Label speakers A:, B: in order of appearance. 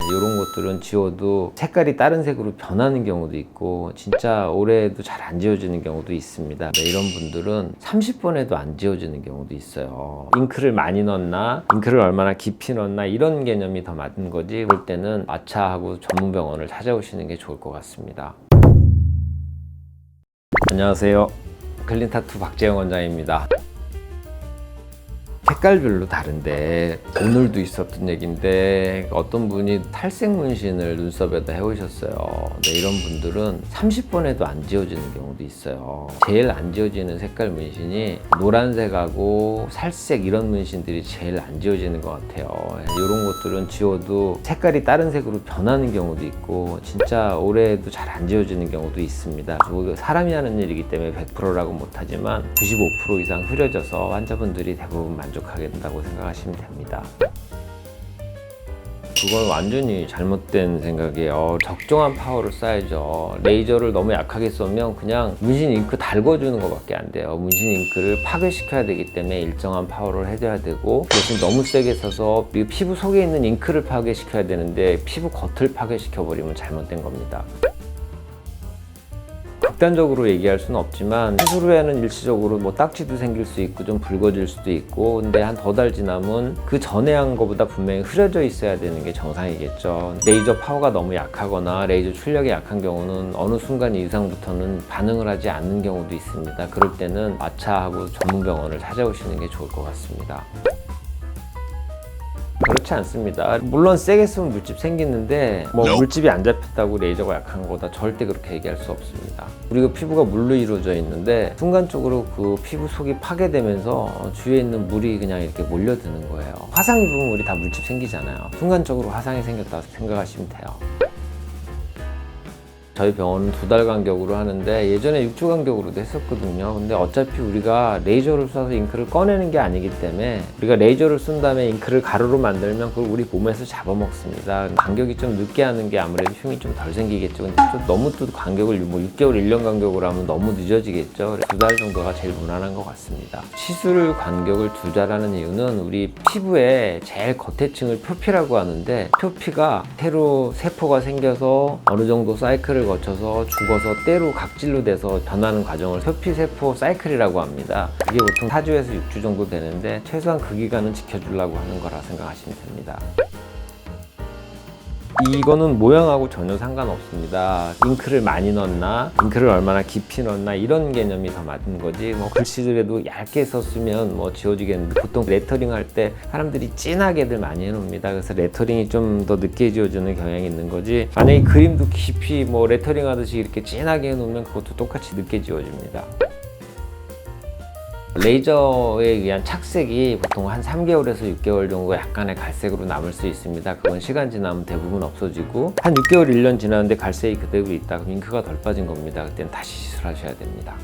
A: 이런 것들은 지워도 색깔이 다른 색으로 변하는 경우도 있고 진짜 오래도 잘 안 지워지는 경우도 있습니다. 이런 분들은 30번 해도 안 지워지는 경우도 있어요. 잉크를 많이 넣었나, 잉크를 얼마나 깊이 넣었나 이런 개념이 더 맞는 거지. 그럴 때는 마차하고 전문병원을 찾아오시는 게 좋을 것 같습니다. 안녕하세요. 클린타투 박재영 원장입니다. 색깔별로 다른데 오늘도 있었던 얘기인데 어떤 분이 탈색 문신을 눈썹에다 해오셨어요. 이런 분들은 30번 해도 안 지워지는 경우도 있어요. 제일 안 지워지는 색깔 문신이 노란색하고 살색 이런 문신들이 제일 안 지워지는 것 같아요. 이런 것들은 지워도 색깔이 다른 색으로 변하는 경우도 있고 진짜 오래도 잘 안 지워지는 경우도 있습니다. 사람이 하는 일이기 때문에 100%라고 못하지만 95% 이상 흐려져서 환자분들이 대부분 만족하게 된다고 생각하시면 됩니다. 그건 완전히 잘못된 생각이에요. 적정한 파워를 써야죠. 레이저를 너무 약하게 쏘면 그냥 문신 잉크 달궈주는 것밖에 안 돼요. 문신 잉크를 파괴시켜야 되기 때문에 일정한 파워를 해줘야 되고, 대신 너무 세게 써서 피부 속에 있는 잉크를 파괴시켜야 되는데 피부 겉을 파괴시켜버리면 잘못된 겁니다. 극단적으로 얘기할 수는 없지만 시술 후에는 일시적으로 딱지도 생길 수 있고 좀 붉어질 수도 있고, 근데 한 더 달 지나면 그 전에 한 것보다 분명히 흐려져 있어야 되는 게 정상이겠죠. 레이저 파워가 너무 약하거나 레이저 출력이 약한 경우는 어느 순간 이상부터는 반응을 하지 않는 경우도 있습니다. 그럴 때는 마차하고 전문병원을 찾아오시는 게 좋을 것 같습니다. 그렇지 않습니다. 물론 세게 쓰면 물집 생기는데 물집이 안 잡혔다고 레이저가 약한 거다 절대 그렇게 얘기할 수 없습니다. 우리가 피부가 물로 이루어져 있는데 순간적으로 그 피부 속이 파괴되면서 주위에 있는 물이 그냥 이렇게 몰려드는 거예요. 화상 입으면 우리 다 물집 생기잖아요. 순간적으로 화상이 생겼다고 생각하시면 돼요. 저희 병원은 2달 간격으로 하는데 예전에 6주 간격으로도 했었거든요. 근데 어차피 우리가 레이저를 쏴서 잉크를 꺼내는 게 아니기 때문에 우리가 레이저를 쏜 다음에 잉크를 가루로 만들면 그걸 우리 몸에서 잡아먹습니다. 간격이 좀 늦게 하는 게 아무래도 흉이 좀 덜 생기겠죠. 근데 또 너무 또 간격을 6개월, 1년 간격으로 하면 너무 늦어지겠죠. 2달 정도가 제일 무난한 것 같습니다. 시술 간격을 두자라는 이유는 우리 피부의 제일 겉에 층을 표피라고 하는데, 표피가 새로 세포가 생겨서 어느 정도 사이클을 거쳐서 죽어서 때로 각질로 돼서 변하는 과정을 표피세포 사이클이라고 합니다. 이게 보통 4주에서 6주 정도 되는데 최소한 그 기간은 지켜주려고 하는 거라 생각하시면 됩니다. 이거는 모양하고 전혀 상관없습니다. 잉크를 많이 넣었나, 잉크를 얼마나 깊이 넣었나 이런 개념이 더 맞는 거지, 글씨들에도 얇게 썼으면 지워지겠는데, 보통 레터링 할 때 사람들이 진하게들 많이 해놓습니다. 그래서 레터링이 좀 더 늦게 지워지는 경향이 있는 거지, 만약에 그림도 깊이 레터링 하듯이 이렇게 진하게 해놓으면 그것도 똑같이 늦게 지워집니다. 레이저에 의한 착색이 보통 한 3개월에서 6개월 정도 약간의 갈색으로 남을 수 있습니다. 그건 시간 지나면 대부분 없어지고, 한 6개월, 1년 지났는데 갈색이 그대로 있다 그럼 잉크가 덜 빠진 겁니다. 그때는 다시 시술하셔야 됩니다.